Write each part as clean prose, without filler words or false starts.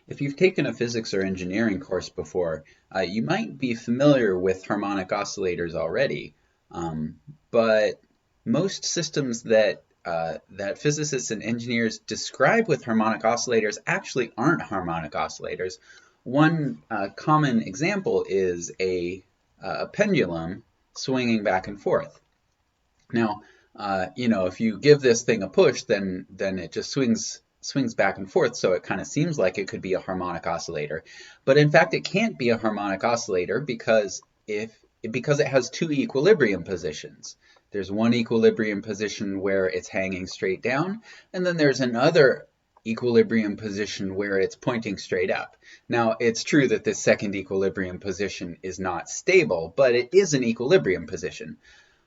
If you've taken a physics or engineering course before, you might be familiar with harmonic oscillators already, but most systems that physicists and engineers describe with harmonic oscillators actually aren't harmonic oscillators. One common example is a pendulum swinging back and forth. Now, if you give this thing a push, then it just swings back and forth, so it kind of seems like it could be a harmonic oscillator. But in fact, it can't be a harmonic oscillator because it has two equilibrium positions. There's one equilibrium position where it's hanging straight down, and then there's another equilibrium position where it's pointing straight up. Now, it's true that this second equilibrium position is not stable, but it is an equilibrium position.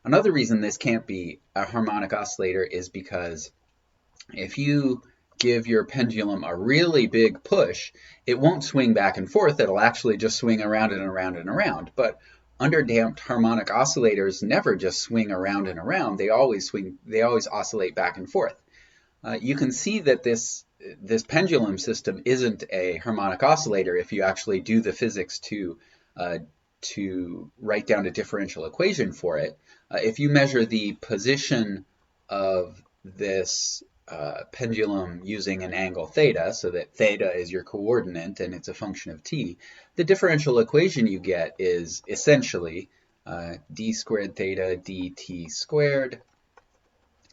Another reason this can't be a harmonic oscillator is because if you give your pendulum a really big push, it won't swing back and forth. It'll actually just swing around and around and around. But underdamped harmonic oscillators never just swing around and around. They always oscillate back and forth. You can see that this pendulum system isn't a harmonic oscillator if you actually do the physics to write down a differential equation for it. If you measure the position of this pendulum using an angle theta, so that theta is your coordinate and it's a function of t, the differential equation you get is essentially d squared theta dt squared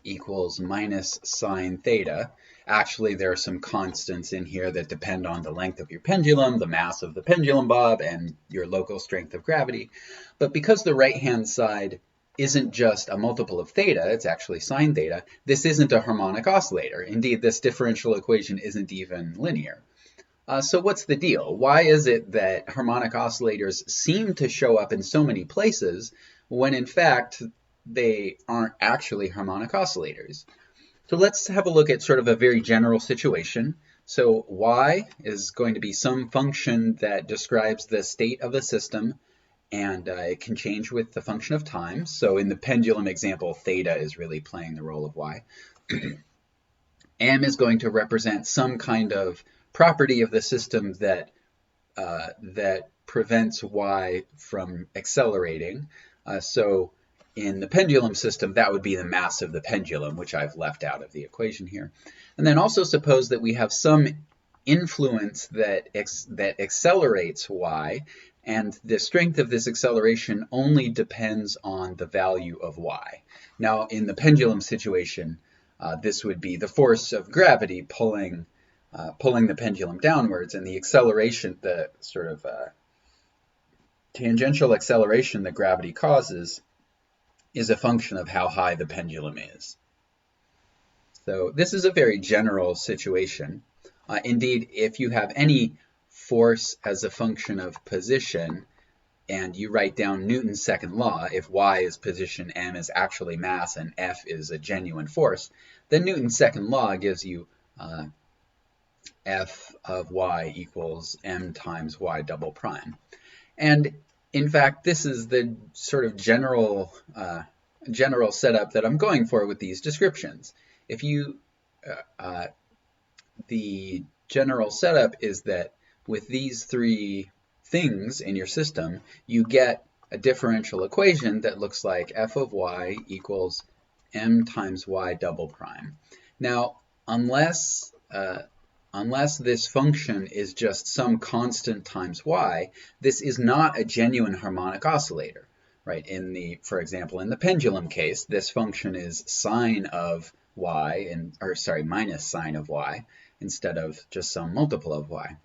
equals minus sine theta. Actually, there are some constants in here that depend on the length of your pendulum, the mass of the pendulum bob, and your local strength of gravity. But because the right-hand side isn't just a multiple of theta, it's actually sine theta, this isn't a harmonic oscillator. Indeed, this differential equation isn't even linear. So what's the deal? Why is it that harmonic oscillators seem to show up in so many places when in fact they aren't actually harmonic oscillators? So let's have a look at sort of a very general situation. So y is going to be some function that describes the state of a system, and it can change with the function of time. So in the pendulum example, theta is really playing the role of y. M is going to represent some kind of property of the system that prevents y from accelerating. So in the pendulum system, that would be the mass of the pendulum, which I've left out of the equation here. And then also suppose that we have some influence that accelerates y, and the strength of this acceleration only depends on the value of y. Now, in the pendulum situation, this would be the force of gravity pulling the pendulum downwards, and the acceleration, the sort of tangential acceleration that gravity causes, is a function of how high the pendulum is. So this is a very general situation. Indeed, if you have any force as a function of position, and you write down Newton's second law, if y is position, m is actually mass, and F is a genuine force, then Newton's second law gives you F of y equals m times y double prime. And in fact, this is the sort of general setup that I'm going for with these descriptions. If you, the general setup is that with these three things in your system, you get a differential equation that looks like f of y equals m times y double prime. Now, unless this function is just some constant times y, this is not a genuine harmonic oscillator, right? For example, in the pendulum case, this function is sine of y, minus sine of y, instead of just some multiple of y.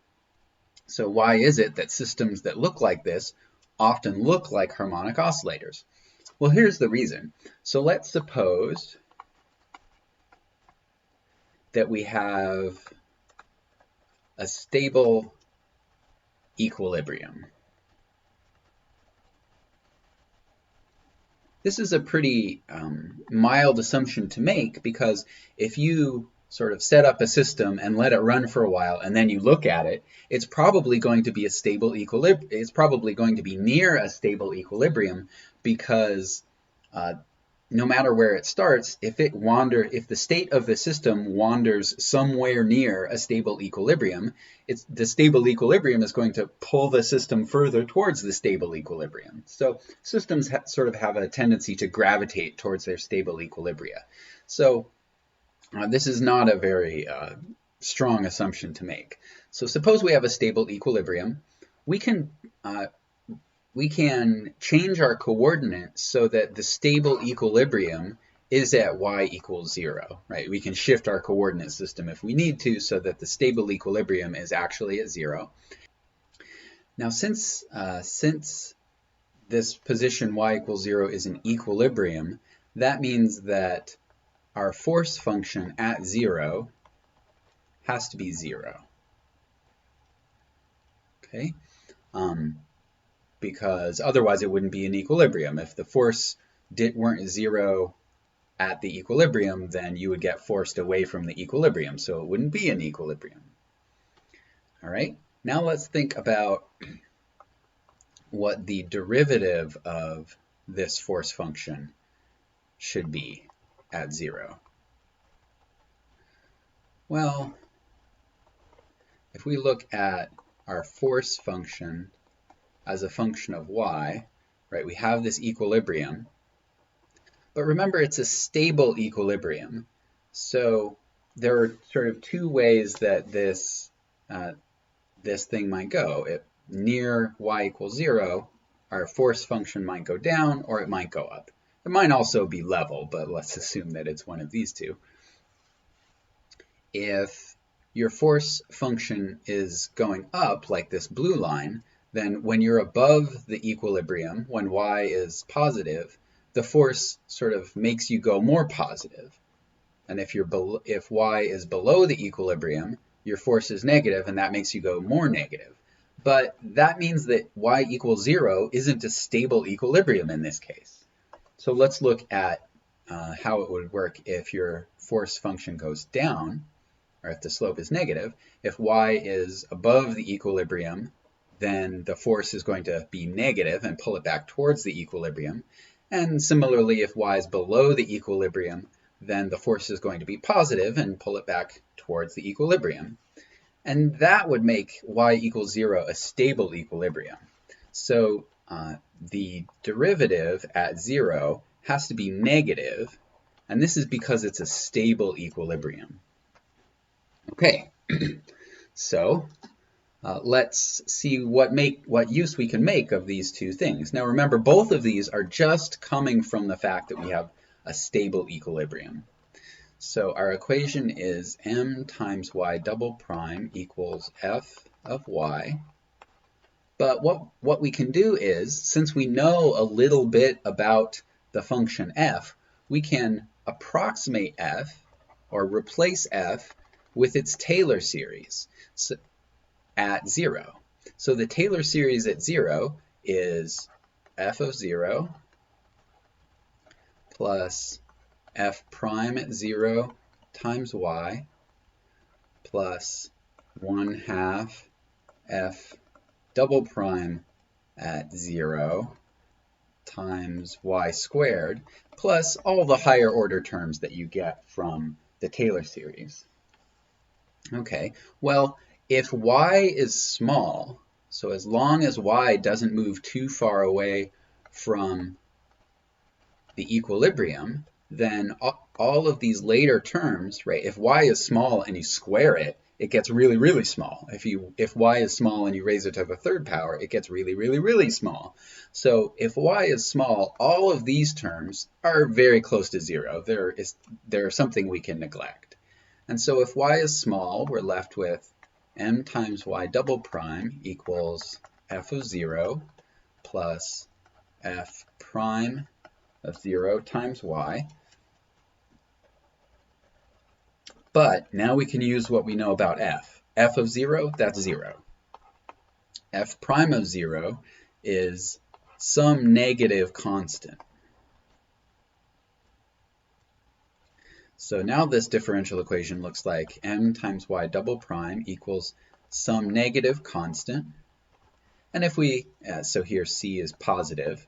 So why is it that systems that look like this often look like harmonic oscillators? Well, here's the reason. So let's suppose that we have a stable equilibrium. This is a pretty mild assumption to make, because if you sort of set up a system and let it run for a while and then you look at it, it's probably going to be a stable equilibrium. It's probably going to be near a stable equilibrium, because no matter where it starts, if the state of the system wanders somewhere near a stable equilibrium, the stable equilibrium is going to pull the system further towards the stable equilibrium. So systems sort of have a tendency to gravitate towards their stable equilibria. So this is not a very strong assumption to make. So suppose we have a stable equilibrium. We can change our coordinates so that the stable equilibrium is at y equals 0, right? We can shift our coordinate system if we need to so that the stable equilibrium is actually at 0. Now, since this position y equals 0 is an equilibrium, that means that our force function at 0 has to be 0. Okay? Because otherwise it wouldn't be an equilibrium. If the force weren't 0 at the equilibrium, then you would get forced away from the equilibrium, so it wouldn't be an equilibrium. All right, now let's think about what the derivative of this force function should be at 0. Well, if we look at our force function as a function of y, right, we have this equilibrium. But remember, it's a stable equilibrium. So there are sort of two ways that this thing might go. Near y equals 0, our force function might go down or it might go up. It might also be level, but let's assume that it's one of these two. If your force function is going up, like this blue line, then when you're above the equilibrium, when y is positive, the force sort of makes you go more positive. And if y is below the equilibrium, your force is negative, and that makes you go more negative. But that means that y equals 0 isn't a stable equilibrium in this case. So let's look at how it would work if your force function goes down, or if the slope is negative. If y is above the equilibrium, then the force is going to be negative and pull it back towards the equilibrium. And similarly, if y is below the equilibrium, then the force is going to be positive and pull it back towards the equilibrium. And that would make y equals 0 a stable equilibrium. So the derivative at 0 has to be negative, and this is because it's a stable equilibrium. Okay, so let's see what use we can make of these two things. Now remember, both of these are just coming from the fact that we have a stable equilibrium. So our equation is m times y double prime equals f of y. But what we can do is, since we know a little bit about the function f, we can approximate f, or replace f, with its Taylor series at 0. So the Taylor series at 0 is f of 0 plus f prime at 0 times y plus 1/2 f double prime at 0 times y squared, plus all the higher order terms that you get from the Taylor series. Okay, well, if y is small, so as long as y doesn't move too far away from the equilibrium, then all of these later terms, right, if y is small and you square it, it gets really, really small. If y is small and you raise it to the third power, it gets really, really, really small. So if y is small, all of these terms are very close to 0. They're something we can neglect. And so if y is small, we're left with m times y double prime equals f of 0 plus f prime of 0 times y. But now we can use what we know about f. F of 0, that's 0. F prime of 0 is some negative constant. So now this differential equation looks like m times y double prime equals some negative constant. And if we, so here c is positive.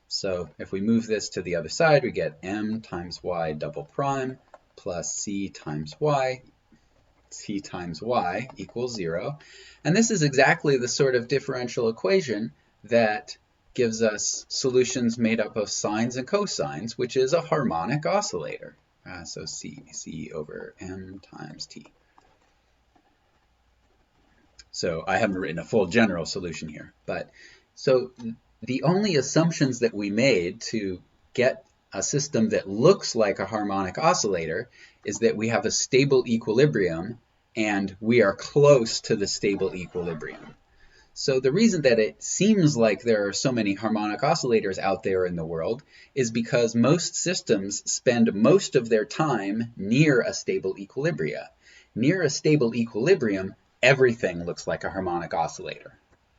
So if we move this to the other side, we get m times y double prime plus c times y equals 0. And this is exactly the sort of differential equation that gives us solutions made up of sines and cosines, which is a harmonic oscillator. So c over m times t. So I haven't written a full general solution here, but so the only assumptions that we made to get a system that looks like a harmonic oscillator is that we have a stable equilibrium and we are close to the stable equilibrium. So the reason that it seems like there are so many harmonic oscillators out there in the world is because most systems spend most of their time near a stable equilibrium. Near a stable equilibrium, everything looks like a harmonic oscillator.